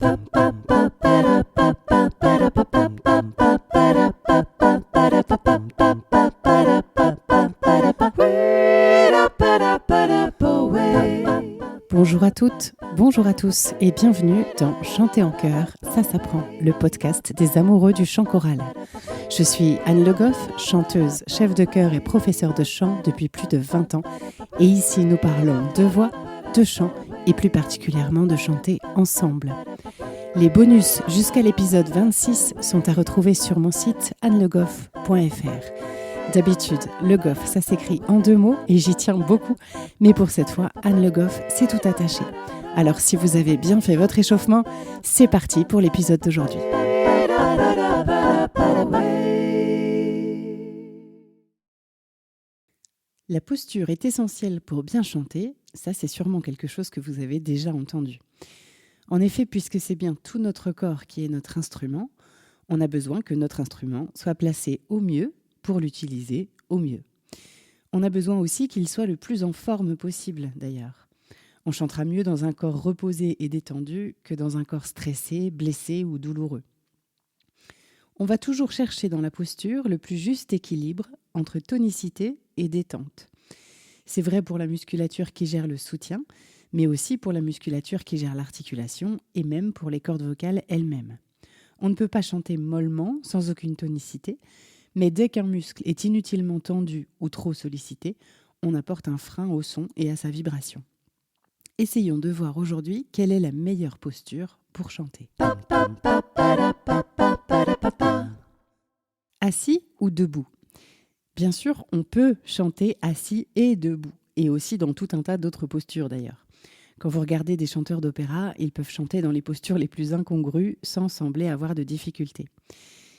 Bonjour à toutes, bonjour à tous et bienvenue dans Chanter en chœur, ça s'apprend, le podcast des amoureux du chant choral. Je suis Anne Le Goff, chanteuse, chef de chœur et professeure de chant depuis plus de 20 ans et ici nous parlons de voix, de chant et plus particulièrement de chanter ensemble. Les bonus jusqu'à l'épisode 26 sont à retrouver sur mon site annelegoff.fr. D'habitude, Le Goff, ça s'écrit en 2 mots et j'y tiens beaucoup, mais pour cette fois, Anne Le Goff, c'est tout attaché. Alors si vous avez bien fait votre échauffement, c'est parti pour l'épisode d'aujourd'hui. La posture est essentielle pour bien chanter, ça c'est sûrement quelque chose que vous avez déjà entendu. En effet, puisque c'est bien tout notre corps qui est notre instrument, on a besoin que notre instrument soit placé au mieux pour l'utiliser au mieux. On a besoin aussi qu'il soit le plus en forme possible d'ailleurs. On chantera mieux dans un corps reposé et détendu que dans un corps stressé, blessé ou douloureux. On va toujours chercher dans la posture le plus juste équilibre entre tonicité et détente. C'est vrai pour la musculature qui gère le soutien, mais aussi pour la musculature qui gère l'articulation et même pour les cordes vocales elles-mêmes. On ne peut pas chanter mollement, sans aucune tonicité, mais dès qu'un muscle est inutilement tendu ou trop sollicité, on apporte un frein au son et à sa vibration. Essayons de voir aujourd'hui quelle est la meilleure posture pour chanter. Assis ou debout ? Bien sûr, on peut chanter assis et debout, et aussi dans tout un tas d'autres postures d'ailleurs. Quand vous regardez des chanteurs d'opéra, ils peuvent chanter dans les postures les plus incongrues sans sembler avoir de difficultés.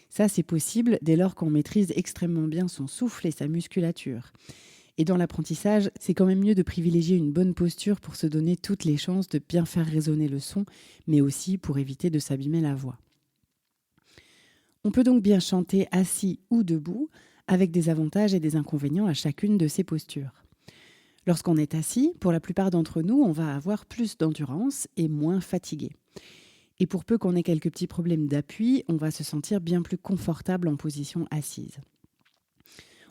Ça, c'est possible dès lors qu'on maîtrise extrêmement bien son souffle et sa musculature. Et dans l'apprentissage, c'est quand même mieux de privilégier une bonne posture pour se donner toutes les chances de bien faire résonner le son, mais aussi pour éviter de s'abîmer la voix. On peut donc bien chanter assis ou debout, avec des avantages et des inconvénients à chacune de ces postures. Lorsqu'on est assis, pour la plupart d'entre nous, on va avoir plus d'endurance et moins fatigué. Et pour peu qu'on ait quelques petits problèmes d'appui, on va se sentir bien plus confortable en position assise.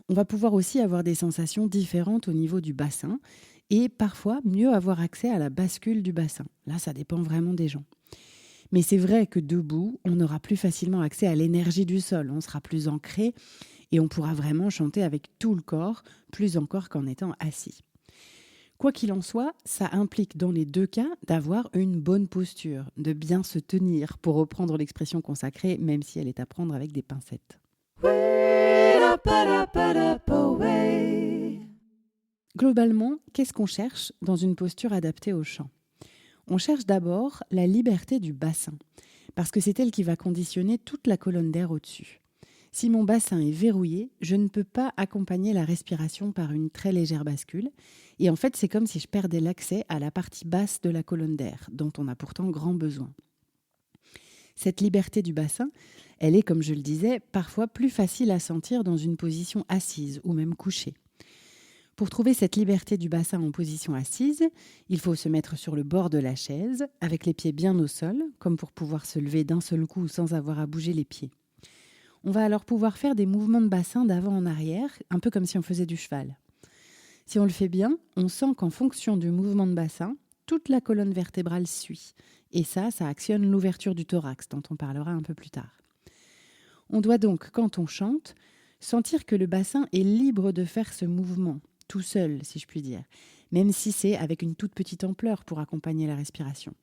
On va pouvoir aussi avoir des sensations différentes au niveau du bassin et parfois mieux avoir accès à la bascule du bassin. Là, ça dépend vraiment des gens. Mais c'est vrai que debout, on aura plus facilement accès à l'énergie du sol, on sera plus ancré et on pourra vraiment chanter avec tout le corps, plus encore qu'en étant assis. Quoi qu'il en soit, ça implique dans les 2 cas d'avoir une bonne posture, de bien se tenir, pour reprendre l'expression consacrée, même si elle est à prendre avec des pincettes. Globalement, qu'est-ce qu'on cherche dans une posture adaptée au chant ? On cherche d'abord la liberté du bassin, parce que c'est elle qui va conditionner toute la colonne d'air au-dessus. Si mon bassin est verrouillé, je ne peux pas accompagner la respiration par une très légère bascule. Et en fait, c'est comme si je perdais l'accès à la partie basse de la colonne d'air, dont on a pourtant grand besoin. Cette liberté du bassin, elle est, comme je le disais, parfois plus facile à sentir dans une position assise ou même couchée. Pour trouver cette liberté du bassin en position assise, il faut se mettre sur le bord de la chaise, avec les pieds bien au sol, comme pour pouvoir se lever d'un seul coup sans avoir à bouger les pieds. On va alors pouvoir faire des mouvements de bassin d'avant en arrière, un peu comme si on faisait du cheval. Si on le fait bien, on sent qu'en fonction du mouvement de bassin, toute la colonne vertébrale suit. Et ça actionne l'ouverture du thorax, dont on parlera un peu plus tard. On doit donc, quand on chante, sentir que le bassin est libre de faire ce mouvement, tout seul, si je puis dire, même si c'est avec une toute petite ampleur pour accompagner la respiration.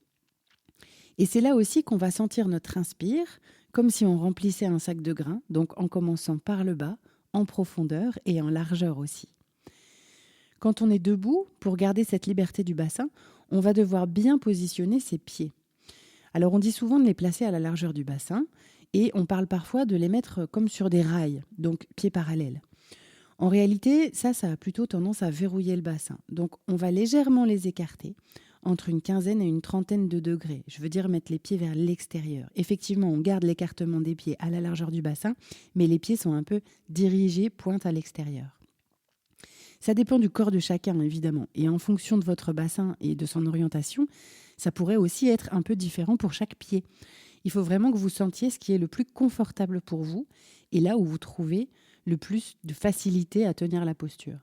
Et c'est là aussi qu'on va sentir notre inspire, comme si on remplissait un sac de grains, donc en commençant par le bas, en profondeur et en largeur aussi. Quand on est debout, pour garder cette liberté du bassin, on va devoir bien positionner ses pieds. Alors on dit souvent de les placer à la largeur du bassin et on parle parfois de les mettre comme sur des rails, donc pieds parallèles. En réalité, ça a plutôt tendance à verrouiller le bassin. Donc on va légèrement les écarter entre une quinzaine et une trentaine de degrés. Je veux dire mettre les pieds vers l'extérieur. Effectivement, on garde l'écartement des pieds à la largeur du bassin, mais les pieds sont un peu dirigés, pointe à l'extérieur. Ça dépend du corps de chacun, évidemment. Et en fonction de votre bassin et de son orientation, Ça pourrait aussi être un peu différent pour chaque pied. Il faut vraiment que vous sentiez ce qui est le plus confortable pour vous et là où vous trouvez le plus de facilité à tenir la posture.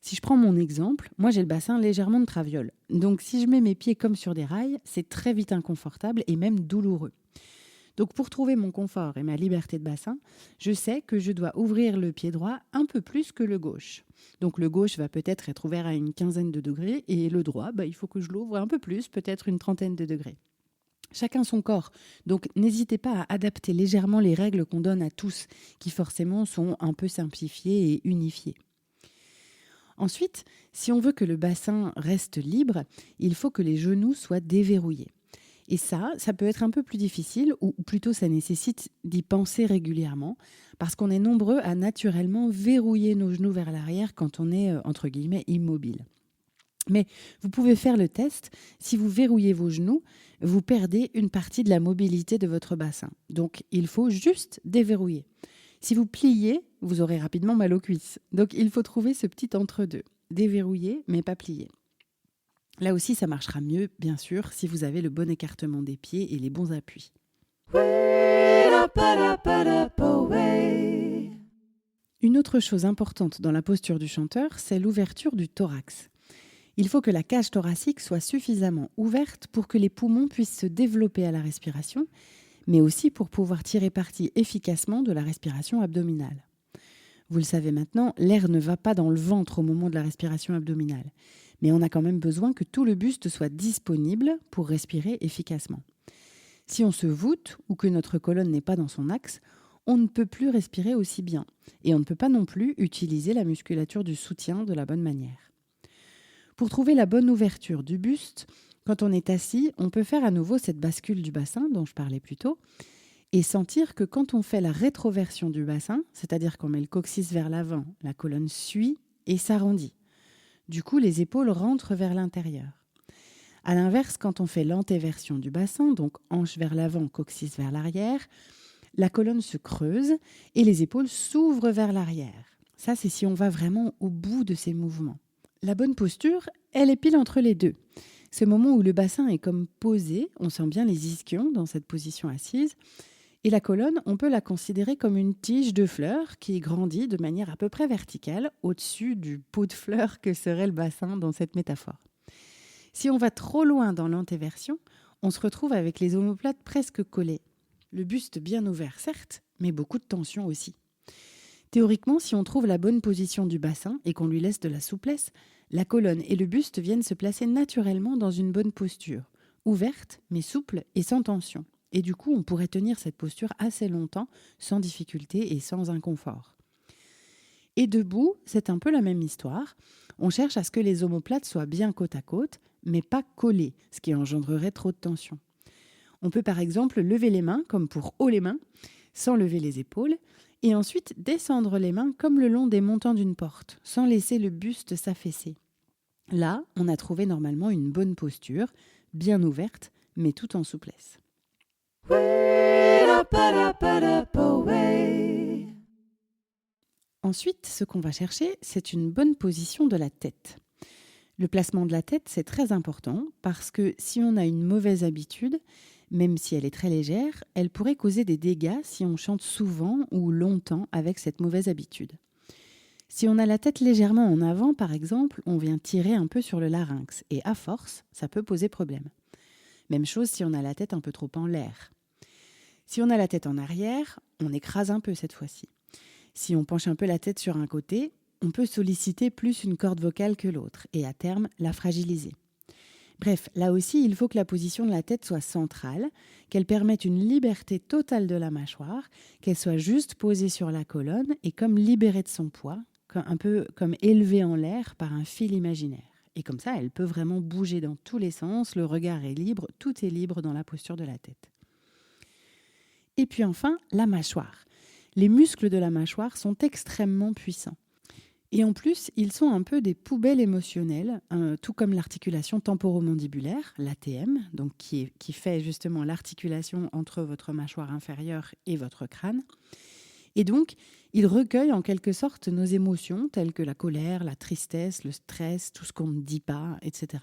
Si je prends mon exemple, moi j'ai le bassin légèrement de traviole. Donc si je mets mes pieds comme sur des rails, c'est très vite inconfortable et même douloureux. Donc pour trouver mon confort et ma liberté de bassin, je sais que je dois ouvrir le pied droit un peu plus que le gauche. Donc le gauche va peut-être être ouvert à une quinzaine de degrés et le droit, il faut que je l'ouvre un peu plus, peut-être une trentaine de degrés. Chacun son corps, donc n'hésitez pas à adapter légèrement les règles qu'on donne à tous, qui forcément sont un peu simplifiées et unifiées. Ensuite, si on veut que le bassin reste libre, il faut que les genoux soient déverrouillés. Et ça peut être un peu plus difficile, ou plutôt ça nécessite d'y penser régulièrement, parce qu'on est nombreux à naturellement verrouiller nos genoux vers l'arrière quand on est, entre guillemets, immobile. Mais vous pouvez faire le test. Si vous verrouillez vos genoux, vous perdez une partie de la mobilité de votre bassin. Donc, il faut juste déverrouiller. Si vous pliez, vous aurez rapidement mal aux cuisses. Donc, il faut trouver ce petit entre-deux. Déverrouiller, mais pas plier. Là aussi, ça marchera mieux, bien sûr, si vous avez le bon écartement des pieds et les bons appuis. Une autre chose importante dans la posture du chanteur, c'est l'ouverture du thorax. Il faut que la cage thoracique soit suffisamment ouverte pour que les poumons puissent se développer à la respiration, mais aussi pour pouvoir tirer parti efficacement de la respiration abdominale. Vous le savez maintenant, l'air ne va pas dans le ventre au moment de la respiration abdominale, mais on a quand même besoin que tout le buste soit disponible pour respirer efficacement. Si on se voûte ou que notre colonne n'est pas dans son axe, on ne peut plus respirer aussi bien et on ne peut pas non plus utiliser la musculature du soutien de la bonne manière. Pour trouver la bonne ouverture du buste, quand on est assis, on peut faire à nouveau cette bascule du bassin dont je parlais plus tôt et sentir que quand on fait la rétroversion du bassin, c'est-à-dire qu'on met le coccyx vers l'avant, la colonne suit et s'arrondit. Du coup, les épaules rentrent vers l'intérieur. À l'inverse, quand on fait l'antéversion du bassin, donc hanche vers l'avant, coccyx vers l'arrière, la colonne se creuse et les épaules s'ouvrent vers l'arrière. Ça, c'est si on va vraiment au bout de ces mouvements. La bonne posture, elle est pile entre les deux. Ce moment où le bassin est comme posé, on sent bien les ischions dans cette position assise, et la colonne, on peut la considérer comme une tige de fleurs qui grandit de manière à peu près verticale au-dessus du pot de fleurs que serait le bassin dans cette métaphore. Si on va trop loin dans l'antéversion, on se retrouve avec les omoplates presque collées. Le buste bien ouvert, certes, mais beaucoup de tension aussi. Théoriquement, si on trouve la bonne position du bassin et qu'on lui laisse de la souplesse, la colonne et le buste viennent se placer naturellement dans une bonne posture, ouverte mais souple et sans tension. Et du coup, on pourrait tenir cette posture assez longtemps, sans difficulté et sans inconfort. Et debout, c'est un peu la même histoire. On cherche à ce que les omoplates soient bien côte à côte, mais pas collées, ce qui engendrerait trop de tension. On peut par exemple lever les mains, comme pour haut les mains, sans lever les épaules, et ensuite descendre les mains comme le long des montants d'une porte, sans laisser le buste s'affaisser. Là, on a trouvé normalement une bonne posture, bien ouverte, mais tout en souplesse. Ensuite, ce qu'on va chercher, c'est une bonne position de la tête. Le placement de la tête, c'est très important parce que si on a une mauvaise habitude, même si elle est très légère, elle pourrait causer des dégâts si on chante souvent ou longtemps avec cette mauvaise habitude. Si on a la tête légèrement en avant, par exemple, on vient tirer un peu sur le larynx et à force, ça peut poser problème. Même chose si on a la tête un peu trop en l'air. Si on a la tête en arrière, on écrase un peu cette fois-ci. Si on penche un peu la tête sur un côté, on peut solliciter plus une corde vocale que l'autre et à terme la fragiliser. Bref, là aussi, il faut que la position de la tête soit centrale, qu'elle permette une liberté totale de la mâchoire, qu'elle soit juste posée sur la colonne et comme libérée de son poids, un peu comme élevée en l'air par un fil imaginaire. Et comme ça, elle peut vraiment bouger dans tous les sens, le regard est libre, tout est libre dans la posture de la tête. Et puis enfin, la mâchoire. Les muscles de la mâchoire sont extrêmement puissants. Et en plus, ils sont un peu des poubelles émotionnelles, tout comme l'articulation temporomandibulaire, l'ATM, donc qui fait justement l'articulation entre votre mâchoire inférieure et votre crâne. Et donc, ils recueillent en quelque sorte nos émotions, telles que la colère, la tristesse, le stress, tout ce qu'on ne dit pas, etc.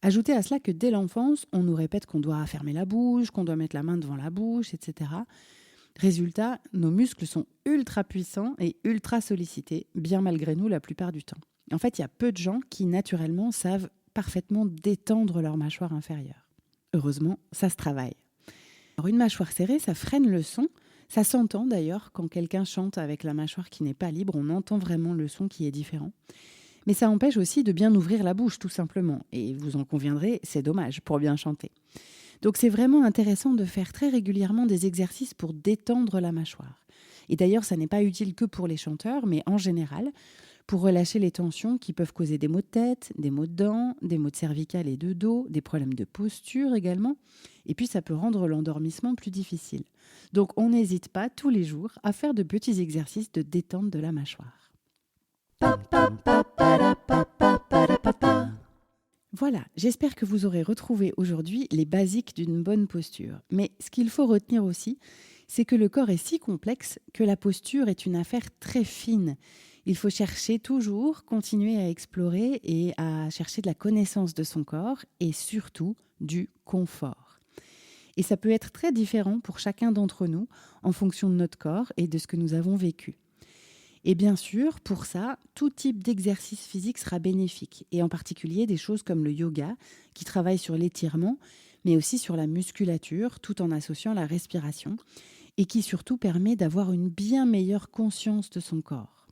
Ajoutez à cela que dès l'enfance, on nous répète qu'on doit fermer la bouche, qu'on doit mettre la main devant la bouche, etc. Résultat, nos muscles sont ultra puissants et ultra sollicités, bien malgré nous la plupart du temps. En fait, il y a peu de gens qui naturellement savent parfaitement détendre leur mâchoire inférieure. Heureusement, ça se travaille. Alors, une mâchoire serrée, ça freine le son. Ça s'entend d'ailleurs quand quelqu'un chante avec la mâchoire qui n'est pas libre, on entend vraiment le son qui est différent. Mais ça empêche aussi de bien ouvrir la bouche, tout simplement. Et vous en conviendrez, c'est dommage pour bien chanter. Donc c'est vraiment intéressant de faire très régulièrement des exercices pour détendre la mâchoire. Et d'ailleurs, ça n'est pas utile que pour les chanteurs, mais en général, pour relâcher les tensions qui peuvent causer des maux de tête, des maux de dents, des maux de cervicales et de dos, des problèmes de posture également. Et puis ça peut rendre l'endormissement plus difficile. Donc on n'hésite pas tous les jours à faire de petits exercices de détente de la mâchoire. Voilà, j'espère que vous aurez retrouvé aujourd'hui les basiques d'une bonne posture. Mais ce qu'il faut retenir aussi, c'est que le corps est si complexe que la posture est une affaire très fine. Il faut chercher toujours, continuer à explorer et à chercher de la connaissance de son corps et surtout du confort. Et ça peut être très différent pour chacun d'entre nous en fonction de notre corps et de ce que nous avons vécu. Et bien sûr, pour ça, tout type d'exercice physique sera bénéfique, et en particulier des choses comme le yoga, qui travaille sur l'étirement, mais aussi sur la musculature, tout en associant la respiration, et qui surtout permet d'avoir une bien meilleure conscience de son corps.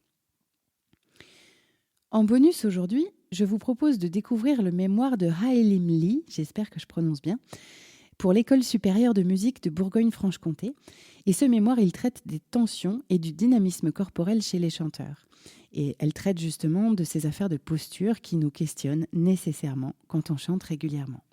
En bonus aujourd'hui, je vous propose de découvrir le mémoire de Haelim Lee, j'espère que je prononce bien, pour l'École supérieure de musique de Bourgogne-Franche-Comté. Et ce mémoire, il traite des tensions et du dynamisme corporel chez les chanteurs. Et elle traite justement de ces affaires de posture qui nous questionnent nécessairement quand on chante régulièrement.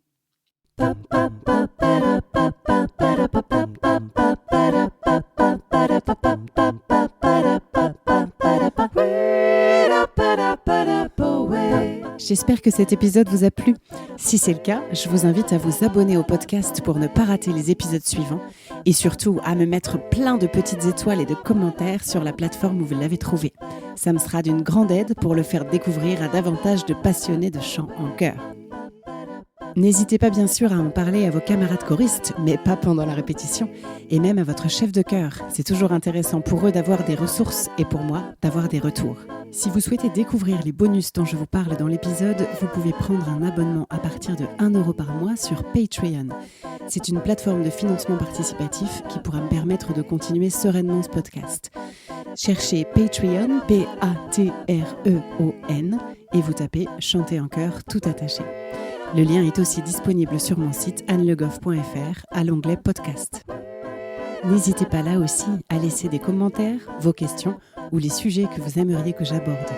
J'espère que cet épisode vous a plu. Si c'est le cas, je vous invite à vous abonner au podcast pour ne pas rater les épisodes suivants et surtout à me mettre plein de petites étoiles et de commentaires sur la plateforme où vous l'avez trouvé. Ça me sera d'une grande aide pour le faire découvrir à davantage de passionnés de chant en chœur. N'hésitez pas bien sûr à en parler à vos camarades choristes, mais pas pendant la répétition, et même à votre chef de chœur. C'est toujours intéressant pour eux d'avoir des ressources et pour moi d'avoir des retours. Si vous souhaitez découvrir les bonus dont je vous parle dans l'épisode, vous pouvez prendre un abonnement à partir de 1 € par mois sur Patreon. C'est une plateforme de financement participatif qui pourra me permettre de continuer sereinement ce podcast. Cherchez Patreon, P-A-T-R-E-O-N, et vous tapez « Chanter en chœur » tout attaché. Le lien est aussi disponible sur mon site annelegoff.fr à l'onglet podcast. N'hésitez pas là aussi à laisser des commentaires, vos questions ou les sujets que vous aimeriez que j'aborde.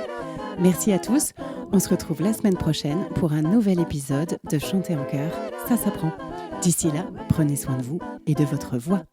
Merci à tous, on se retrouve la semaine prochaine pour un nouvel épisode de Chanter en chœur, ça s'apprend. D'ici là, prenez soin de vous et de votre voix.